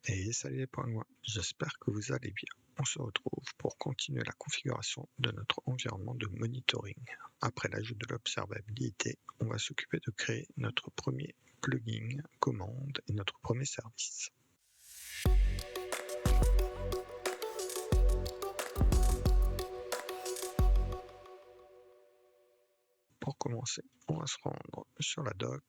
Et salut les pingouins, j'espère que vous allez bien. On se retrouve pour continuer la configuration de notre environnement de monitoring. Après l'ajout de l'observabilité, on va s'occuper de créer notre premier plugin, commande et notre premier service. Pour commencer, on va se rendre sur la doc.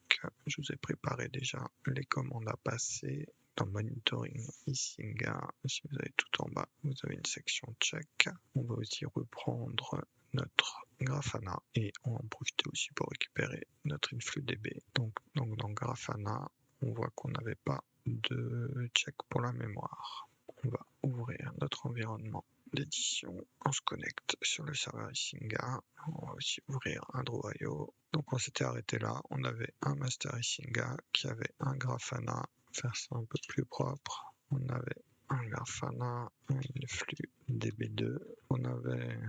Je vous ai préparé déjà les commandes à passer dans Monitoring Isinga. Si vous allez tout en bas, vous avez une section check. On va aussi reprendre notre Grafana et on va en profiter aussi pour récupérer notre InfluDB. Donc dans Grafana, on voit qu'on n'avait pas de check pour la mémoire. On va ouvrir notre environnement d'édition, on se connecte sur le serveur Isinga, on va aussi ouvrir un Draw.io. Donc on s'était arrêté là, on avait un master Isinga qui avait un Grafana, faire ça un peu plus propre, on avait un Grafana, un flux DB2, on avait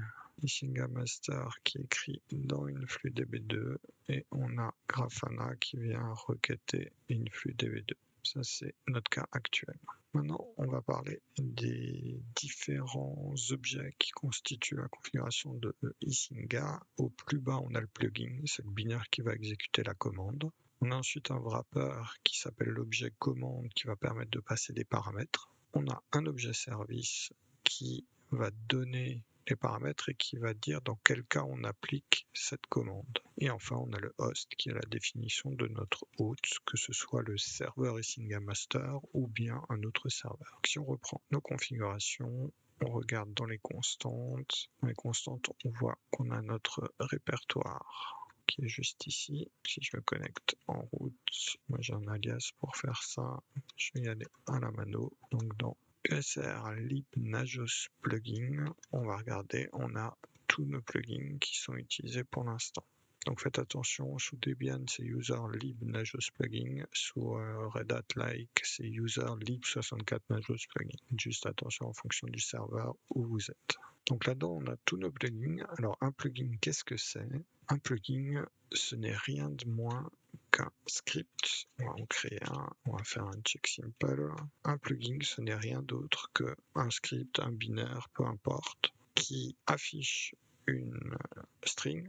Isinga master qui écrit dans une flux DB2 et on a Grafana qui vient requêter une flux DB2. Ça, c'est notre cas actuel. Maintenant, on va parler des différents objets qui constituent la configuration de Isinga. Au plus bas, on a le plugin, c'est le binaire qui va exécuter la commande. On a ensuite un wrapper qui s'appelle l'objet commande qui va permettre de passer des paramètres. On a un objet service qui va donner les paramètres et qui va dire dans quel cas on applique cette commande. Et enfin, on a le host qui est la définition de notre hôte, que ce soit le serveur Isinga Master ou bien un autre serveur. Donc, si on reprend nos configurations, on regarde dans les constantes. Dans les constantes, on voit qu'on a notre répertoire qui est juste ici. Si je me connecte en route, moi j'ai un alias pour faire ça. Je vais y aller à la mano. Donc dans ESR lib Nagios plugin, on va regarder, on a tous nos plugins qui sont utilisés pour l'instant. Donc faites attention, sous Debian c'est user lib Nagios plugin, sous Red Hat Like c'est user lib 64 Nagios plugin. Juste attention en fonction du serveur où vous êtes. Donc là-dedans on a tous nos plugins. Alors un plugin, qu'est-ce que c'est? Un plugin, ce n'est rien de moins qu'un script. On va en créer un, on va faire un check simple. Un plugin, ce n'est rien d'autre qu'un script, un binaire, peu importe, qui affiche une string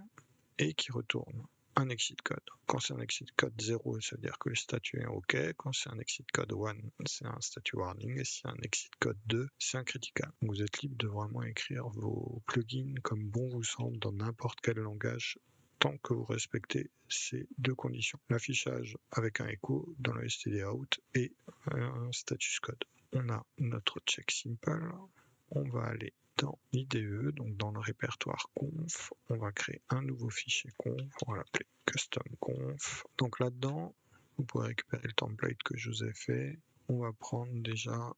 et qui retourne un exit code. Quand c'est un exit code 0, ça veut dire que le statut est OK. Quand c'est un exit code 1, c'est un statut warning. Et si c'est un exit code 2, c'est un critical. Vous êtes libre de vraiment écrire vos plugins comme bon vous semble dans n'importe quel langage tant que vous respectez ces deux conditions. L'affichage avec un echo dans le stdout et un status code. On a notre check simple. On va aller dans IDE, donc dans le répertoire conf, on va créer un nouveau fichier conf, on va l'appeler custom conf. Donc là-dedans, vous pouvez récupérer le template que je vous ai fait. On va prendre déjà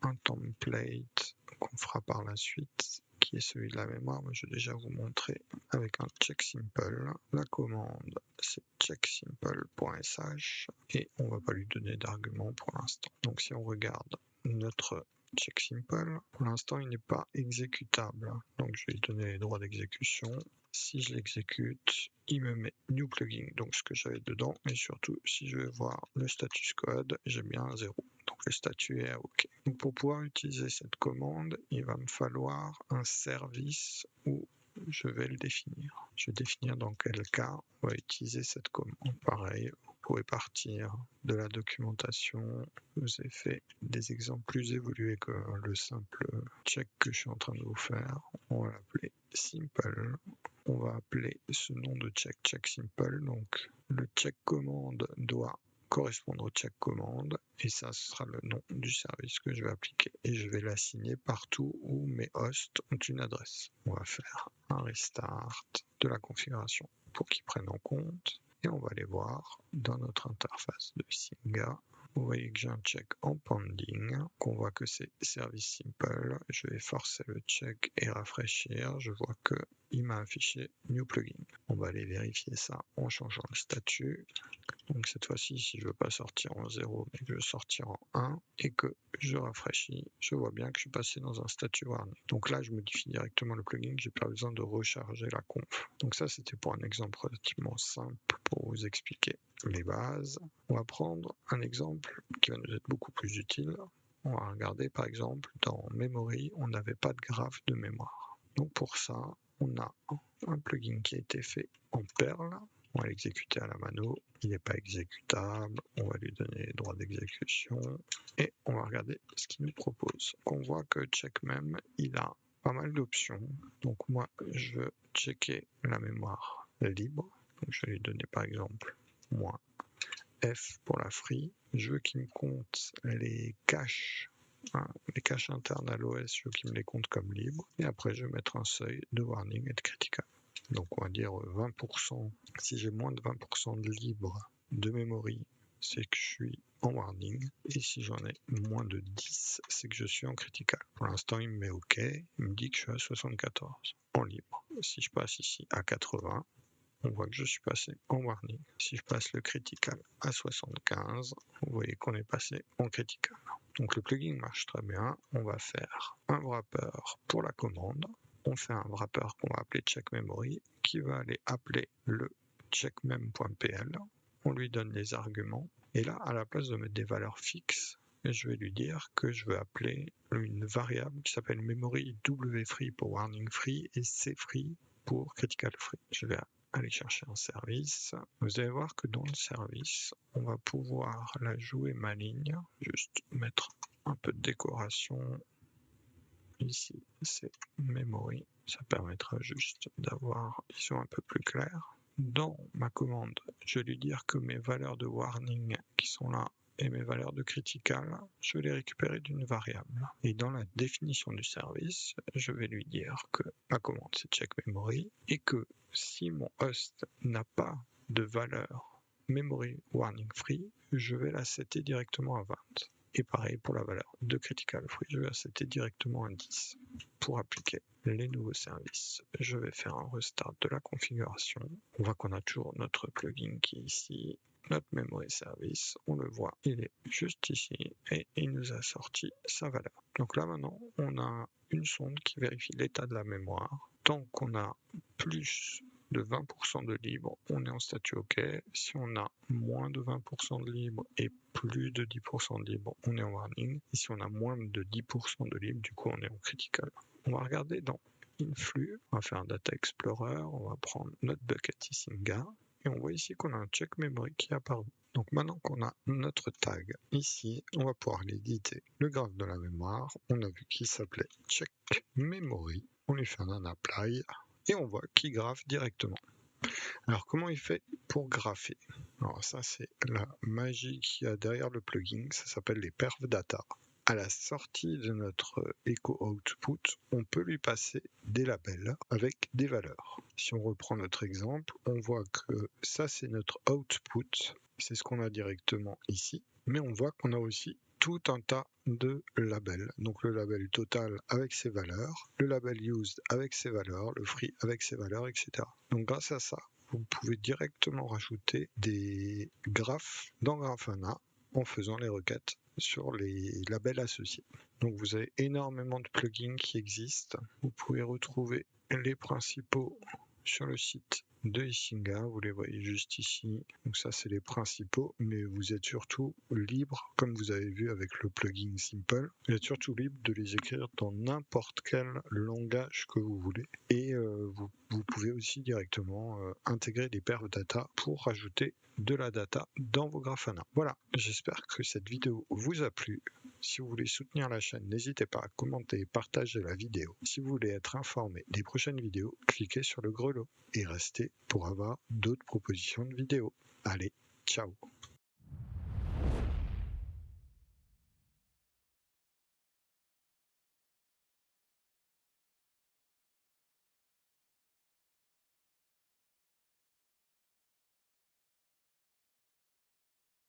un template qu'on fera par la suite, qui est celui de la mémoire, mais je vais déjà vous montrer avec un check simple. La commande, c'est checksimple.sh et on va pas lui donner d'argument pour l'instant. Donc si on regarde notre check simple, pour l'instant il n'est pas exécutable, donc je vais lui donner les droits d'exécution. Si je l'exécute, il me met new plugin, donc ce que j'avais dedans, et surtout si je vais voir le status code, j'ai bien un 0, donc le statut est OK. Donc pour pouvoir utiliser cette commande, il va me falloir un service où je vais le définir. Je vais définir dans quel cas on va utiliser cette commande. Pareil, vous pouvez partir de la documentation. Je vous ai fait des exemples plus évolués que le simple check que je suis en train de vous faire. On va l'appeler simple. On va appeler ce nom de check simple. Donc le check commande doit correspondre au check commande et ça sera le nom du service que je vais appliquer et je vais l'assigner partout où mes hosts ont une adresse. On va faire un restart de la configuration pour qu'ils prennent en compte et on va aller voir dans notre interface de Isinga. Vous voyez que j'ai un check en pending, qu'on voit que c'est service simple. Je vais forcer le check et rafraîchir. Je vois que il m'a affiché new plugin. On va aller vérifier ça en changeant le statut. Donc cette fois-ci, si je veux pas sortir en 0, mais que je veux sortir en 1 et que je rafraîchis, je vois bien que je suis passé dans un statut warning. Donc là, je modifie directement le plugin, j'ai pas besoin de recharger la conf. Donc ça, c'était pour un exemple relativement simple pour vous expliquer les bases. On va prendre un exemple qui va nous être beaucoup plus utile. On va regarder par exemple dans Memory, on n'avait pas de graphe de mémoire. Donc pour ça, on a un plugin qui a été fait en Perl. On va l'exécuter à la mano, il n'est pas exécutable, on va lui donner les droits d'exécution et on va regarder ce qu'il nous propose. On voit que checkmem, il a pas mal d'options. Donc moi, je veux checker la mémoire libre. Donc je vais lui donner par exemple moins F pour la free. Je veux qu'il me compte les caches. Les caches internes à l'OS, je veux qu'il me les compte comme libres. Et après, je vais mettre un seuil de warning et de critical. Donc on va dire 20%. Si j'ai moins de 20% de libre de memory, c'est que je suis en warning. Et si j'en ai moins de 10, c'est que je suis en critical. Pour l'instant, il me met OK. Il me dit que je suis à 74 en libre. Si je passe ici à 80, on voit que je suis passé en warning. Si je passe le critical à 75, vous voyez qu'on est passé en critical. Donc le plugin marche très bien. On va faire un wrapper pour la commande. On fait un wrapper qu'on va appeler checkMemory qui va aller appeler le checkmem.pl. On lui donne les arguments. Et là, à la place de mettre des valeurs fixes, je vais lui dire que je veux appeler une variable qui s'appelle memory wfree pour warning free et cfree pour critical free. Je vais aller chercher un service. Vous allez voir que dans le service, on va pouvoir la jouer maligne. Juste mettre un peu de décoration. Ici, c'est memory. Ça permettra juste d'avoir ils sont un peu plus clairs. Dans ma commande, je vais lui dire que mes valeurs de warning qui sont là et mes valeurs de critical, je vais les récupérer d'une variable. Et dans la définition du service, je vais lui dire que ma commande c'est checkMemory et que si mon host n'a pas de valeur memory warning free, je vais la setter directement à 20. Et pareil pour la valeur de critical free, je vais la setter directement à 10. Pour appliquer les nouveaux services, je vais faire un restart de la configuration. On voit qu'on a toujours notre plugin qui est ici. Notre memory service, on le voit, il est juste ici et il nous a sorti sa valeur. Donc là maintenant, on a une sonde qui vérifie l'état de la mémoire. Tant qu'on a plus de 20% de libre, on est en statut OK. Si on a moins de 20% de libre et plus de 10% de libre, on est en warning. Et si on a moins de 10% de libre, du coup, on est en critical. On va regarder dans Influx, on va faire un Data Explorer, on va prendre notre bucket Isinga. Et on voit ici qu'on a un check memory qui est apparu. Donc maintenant qu'on a notre tag ici, on va pouvoir l'éditer. Le graphe de la mémoire, on a vu qu'il s'appelait check memory. On lui fait un apply et on voit qu'il graphe directement. Alors comment il fait pour grapher? Alors ça c'est la magie qu'il y a derrière le plugin, ça s'appelle les perf data. À la sortie de notre echo output, on peut lui passer des labels avec des valeurs. Si on reprend notre exemple, on voit que ça c'est notre output, c'est ce qu'on a directement ici, mais on voit qu'on a aussi tout un tas de labels. Donc le label total avec ses valeurs, le label used avec ses valeurs, le free avec ses valeurs, etc. Donc grâce à ça, vous pouvez directement rajouter des graphes dans Grafana en faisant les requêtes sur les labels associés. Donc vous avez énormément de plugins qui existent. Vous pouvez retrouver les principaux sur le site de Isinga, vous les voyez juste ici. Donc ça c'est les principaux, mais vous êtes surtout libre, comme vous avez vu avec le plugin Simple, vous êtes surtout libre de les écrire dans n'importe quel langage que vous voulez. Et vous pouvez aussi directement intégrer des perfs data pour rajouter de la data dans vos Grafana. Voilà, j'espère que cette vidéo vous a plu. Si vous voulez soutenir la chaîne, n'hésitez pas à commenter et partager la vidéo. Si vous voulez être informé des prochaines vidéos, cliquez sur le grelot et restez pour avoir d'autres propositions de vidéos. Allez, ciao!